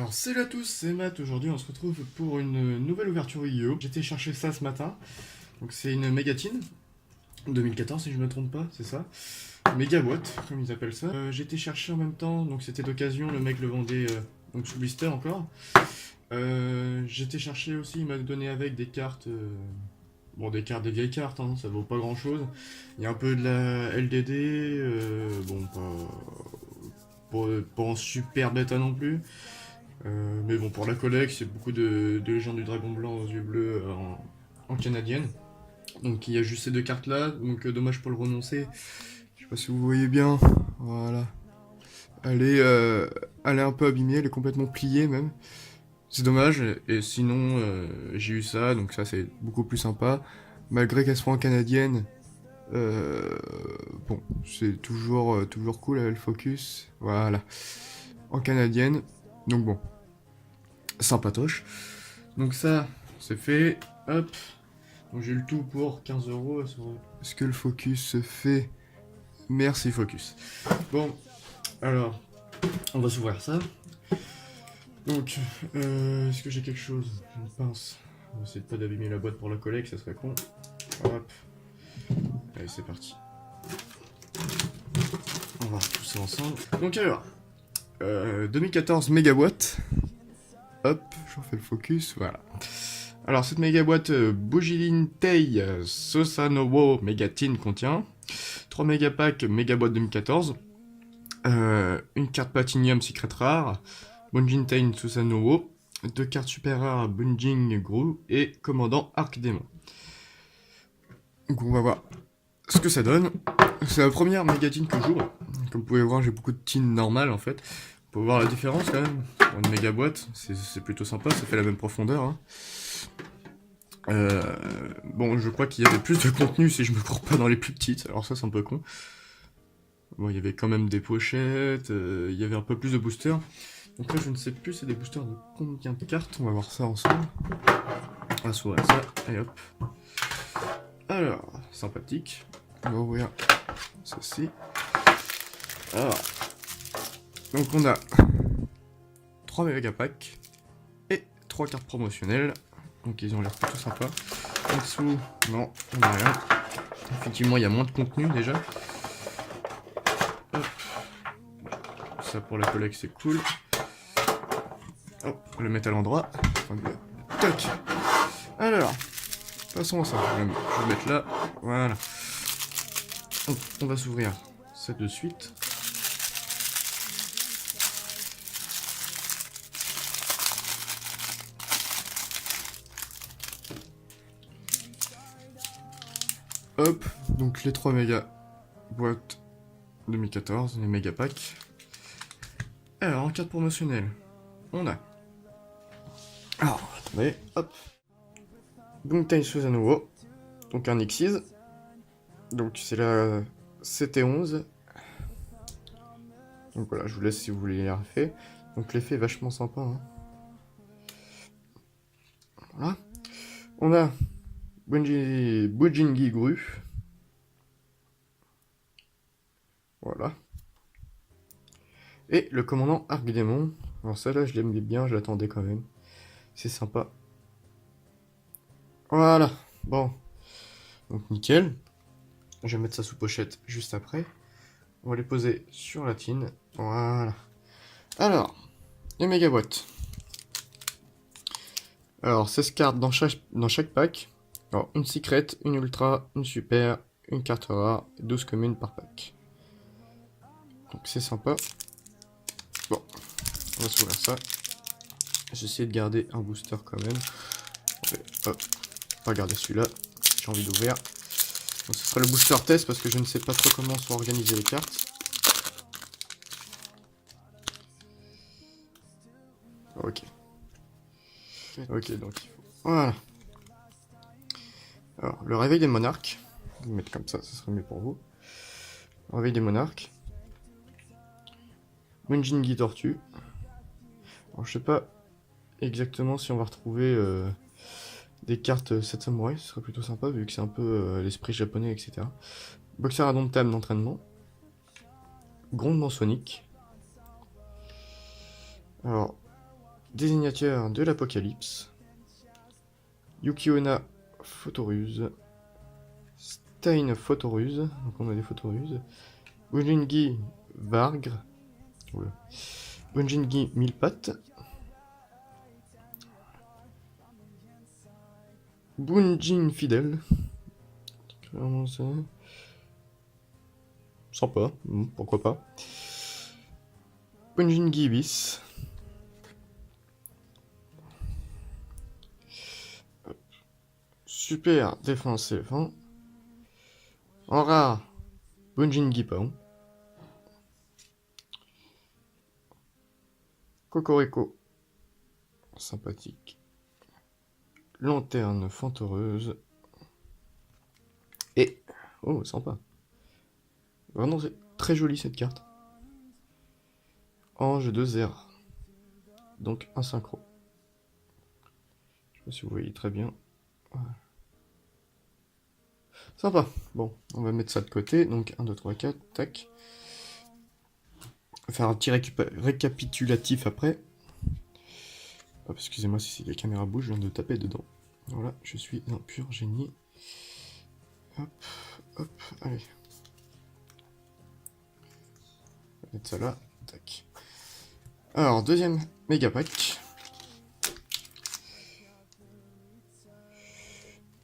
Alors salut à tous, c'est Matt. Aujourd'hui on se retrouve pour une nouvelle ouverture Yu-Gi-Oh! J'étais chercher ça ce matin. Donc c'est une Mégatine 2014 si je me trompe pas, c'est ça. Méga boîte, comme ils appellent ça. J'étais chercher en même temps, donc c'était d'occasion, le mec le vendait donc sous blister encore. J'étais chercher aussi, il m'a donné avec des cartes. Bon, des cartes, des vieilles cartes, hein, ça vaut pas grand chose. Il y a un peu de la LDD, bon, pas en super bêta non plus. Mais bon, pour la collecte, c'est beaucoup de légendes du dragon blanc aux yeux bleus en canadienne. Donc il y a juste ces deux cartes là, donc dommage pour le renoncer. Je sais pas si vous voyez bien. Voilà. Elle est un peu abîmée, elle est complètement pliée même. C'est dommage, et sinon j'ai eu ça, donc ça c'est beaucoup plus sympa. Malgré qu'elle soit en canadienne, bon, c'est toujours cool, elle focus. Voilà. En canadienne, donc bon. Sympatoche. Donc ça, c'est fait. Hop. Donc j'ai le tout pour 15 euros. Est-ce que le focus se fait? Merci focus. Bon, alors, on va s'ouvrir ça. Donc, est-ce que j'ai quelque chose? Une pince. On va essayer de pas d'abîmer la boîte pour la collecte, ça serait con. Hop. Allez, c'est parti. On va voir tout ça ensemble. Donc alors, 2014 méga boîte. Hop, j'en fais le focus, voilà. Alors cette méga boîte Bujilin Tei Sosanowo Megatine contient 3 méga packs méga boîte 2014, une carte Platinum Secret Rare, Bunjin Tei Susanowo, 2 cartes super rares Bunjing Gru et Commandant Arc Démon. Donc on va voir ce que ça donne. C'est la première mégatine que j'ouvre. Comme vous pouvez voir, j'ai beaucoup de tines normales en fait. Vous pouvez voir la différence quand même. Pour une méga boîte, c'est plutôt sympa, ça fait la même profondeur. Hein. Bon, je crois qu'il y avait plus de contenu si je me cours pas dans les plus petites, alors ça c'est un peu con. Bon, il y avait quand même des pochettes, il y avait un peu plus de boosters. Donc là, je ne sais plus, c'est des boosters de combien de cartes, on va voir ça ensemble. On va s'ouvrir ça, et hop. Alors, sympathique. On va ouvrir ceci. Alors, donc on a 3 méga packs et 3 cartes promotionnelles. Donc ils ont l'air plutôt sympas. En dessous, non, on n'a rien. Effectivement, il y a moins de contenu déjà. Hop. Ça pour la collecte, c'est cool. Hop, on va le mettre à l'endroit. Tac. Alors, passons à ça. Je vais le mettre là. Voilà. Donc, on va s'ouvrir ça de suite. Hop, donc les 3 méga boîtes 2014, les méga packs. Alors, en carte promotionnelle, on a. Alors, attendez, hop. Buntai Susanowo, donc un Xyz. Donc c'est la CT11. Donc voilà, je vous laisse si vous voulez l'effet. Donc l'effet est vachement sympa. Hein. Voilà. On a Bujingi Gru. Voilà. Et le commandant Arc Démon. Alors ça là, je l'aime bien, je l'attendais quand même. C'est sympa. Voilà. Bon. Donc nickel. Je vais mettre ça sous pochette juste après. On va les poser sur la tine. Voilà. Alors, les méga boîtes. Alors, 16 cartes dans chaque pack. Alors, une secret, une ultra, une super, une carte rare, 12 communes par pack. Donc c'est sympa. Bon, on va s'ouvrir ça. J'essaie de garder un booster quand même. Hop, pas garder celui-là. J'ai envie d'ouvrir. Donc ce sera le booster test parce que je ne sais pas trop comment sont organisées les cartes. Ok. Ok, donc voilà. Alors, le réveil des monarques. Je vais le mettre comme ça serait mieux pour vous. Le réveil des monarques. Munjingi Tortue. Alors, je sais pas exactement si on va retrouver des cartes 7 samouraïs, ce serait plutôt sympa vu que c'est un peu l'esprit japonais, etc. Boxer indomptable d'entraînement. Grondement sonique. Alors, Désignateur de l'Apocalypse. Yuki-onna Photoruse. Stein Photoruse. Donc on a des Photoruses. Bunjingi Vargre. Oula. Bunjingi Millepattes. Bunjin Fidèle. Clairement ça. Sympa, pourquoi pas. Bunjingi Ibis. Super défense éléphant. En rare, Bunjingi Paon. Cocorico. Sympathique. Lanterne fantoreuse. Et... oh, sympa. Vraiment, c'est très joli cette carte. Ange de Zera. Donc un synchro. Je sais pas si vous voyez très bien. Voilà. Sympa. Bon, on va mettre ça de côté. Donc 1, 2, 3, 4. Tac. On va faire un petit récapitulatif après. Oh, excusez-moi si la caméra bouge, je viens de taper dedans. Voilà, je suis un pur génie. Hop, hop, allez. On va mettre ça là. Tac. Alors, deuxième méga pack.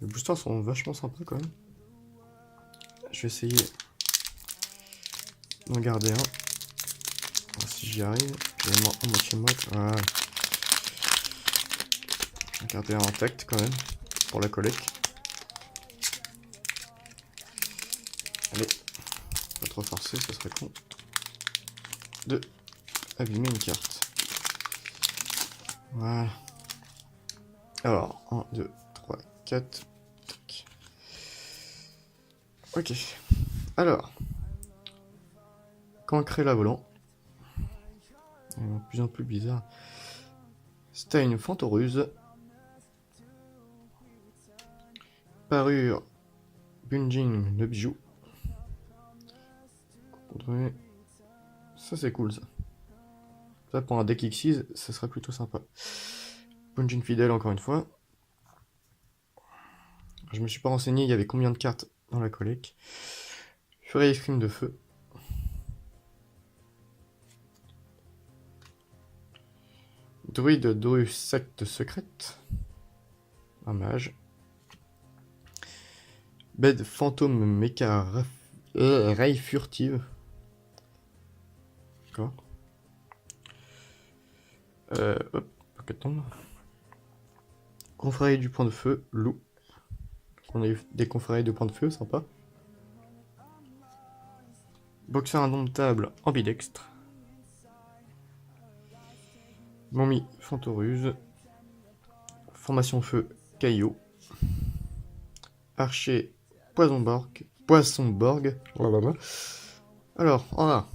Les boosters sont vachement sympas quand même. Je vais essayer d'en garder un. Alors, si j'y arrive, je vais en moitié moite. Voilà. Je vais garder un intact quand même pour la collecte. Allez, pas trop forcer, ça serait con de abîmer une carte. Voilà. Alors, 1, 2, 3, 4. Tac. Ok. Alors, quand crée la volant, de plus en plus bizarre. Stein Fantoruse. Parure Bunjin le bijou. Ça c'est cool ça. Ça pour un deck X6, ça sera plutôt sympa. Bunjin fidèle encore une fois. Je me suis pas renseigné, il y avait combien de cartes dans la collecte. Fury Escrime de feu. Druide Dru secte secrète. Un mage. Bed fantôme mecha ray furtive. D'accord. Hop, pocket tombe. Confrérie du point de feu, loup. On a eu des confréries de point de feu, sympa. Boxeur indomptable, ambidextre. Momie Fantoruse. Formation feu, Caillot. Archer, Poisson-Borg. Alors, on a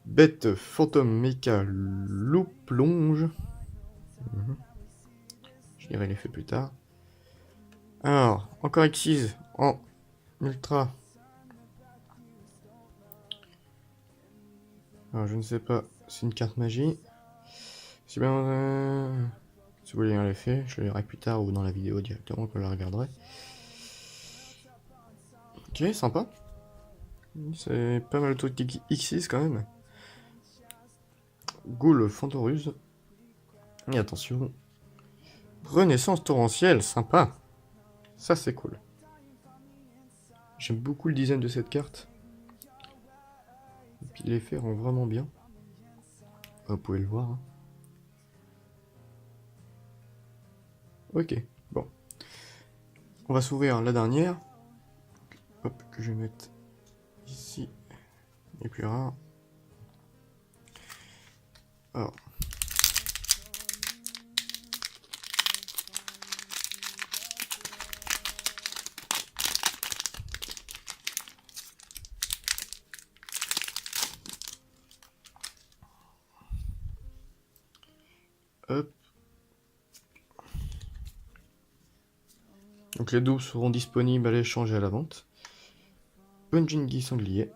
Bête fantôme méca loup plonge. Je dirai l'effet plus tard. Alors, encore X6 en ultra. Alors, je ne sais pas, c'est une carte magie. Si bien, si vous voulez un l'effet, je le verrai plus tard ou dans la vidéo directement quand je la regarderai. Ok, sympa. C'est pas mal de trucs X6 quand même. Ghoul Fantoruse. Et attention. Renaissance torrentielle, sympa. Ça c'est cool. J'aime beaucoup le design de cette carte. Et puis l'effet rend vraiment bien. Vous pouvez le voir. Hein. Ok, bon. On va s'ouvrir la dernière. Hop, que je vais mettre ici. Les plus rares. Alors. Hop. Donc les doubles seront disponibles à l'échange et à la vente. Bunjingi sanglier.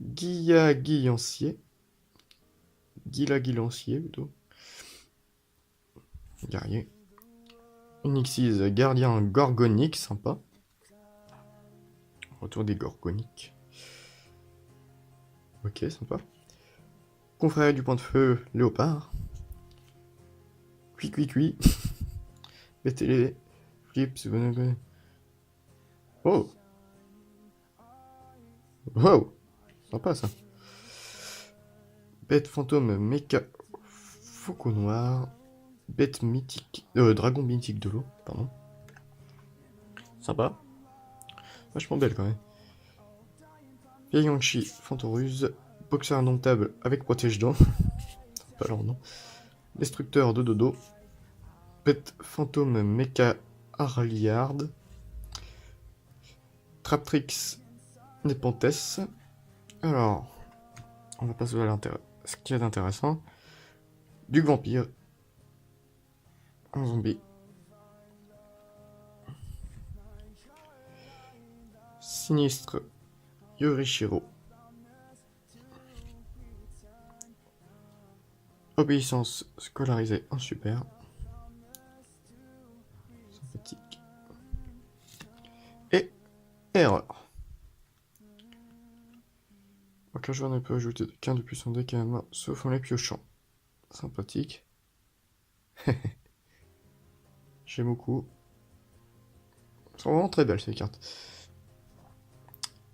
Guillancier. Guillancier plutôt. Guerrier. Onyxis, gardien gorgonique, sympa. Retour des gorgoniques. Ok, sympa. Confrère du point de feu, léopard. Cui. Télé. Flips. Oh. Wow. Sympa ça. Bête fantôme, méca. Faucon noir. Bête mythique. Dragon mythique de l'eau, pardon. Sympa. Vachement belle quand même. Vieille Yangshi, Fantoruse. Boxeur indomptable avec protège-dents. Pas leur nom. Destructeur de dodo. Bête fantôme méca Harliard. Traptrix Nepenthes. Alors, on va passer à ce qu'il y a d'intéressant. Du vampire. Un zombie. Sinistre Yorishiro. Obéissance scolarisée en super. Sympathique. Et erreur. Aucun joueur ne peut ajouter qu'un depuis son deck à la main, sauf en les piochant. Sympathique. J'aime beaucoup. Elles sont vraiment très belles ces cartes.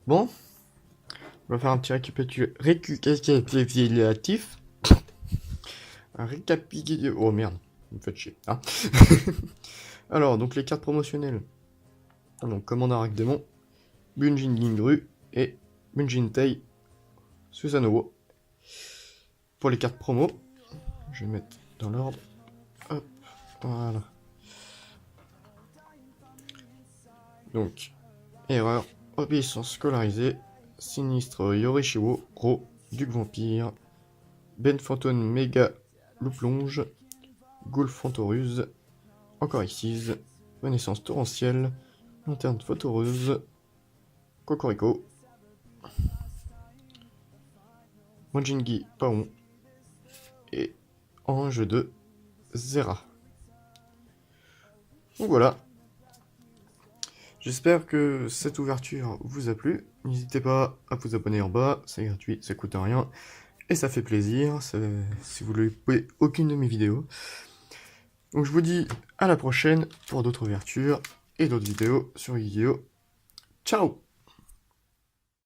Bon. On va faire un petit récapitulatif. Un récapitulatif. Oh merde. Vous me faites chier. Hein. Alors, donc les cartes promotionnelles. Donc, Commandant Arc Démon, Bunjin Gingru et Bunjin Tei Susanoo. Pour les cartes promo, je vais mettre dans l'ordre. Hop, voilà. Donc, erreur, obéissance scolarisée, sinistre Yorishiwo, Ro, Duc Vampire, Ben Phantom Méga Louplonge, Ghoul Fantoruse, encore Xyz, Renaissance Torrentielle, Lanterne Photoreuse, Cocorico, Monjingi Paon et Ange de Zera. Donc voilà. J'espère que cette ouverture vous a plu. N'hésitez pas à vous abonner en bas, c'est gratuit, ça coûte rien. Et ça fait plaisir, si vous ne loupez aucune de mes vidéos. Donc je vous dis à la prochaine pour d'autres ouvertures et d'autres vidéos sur Yu-Gi-Oh! Ciao!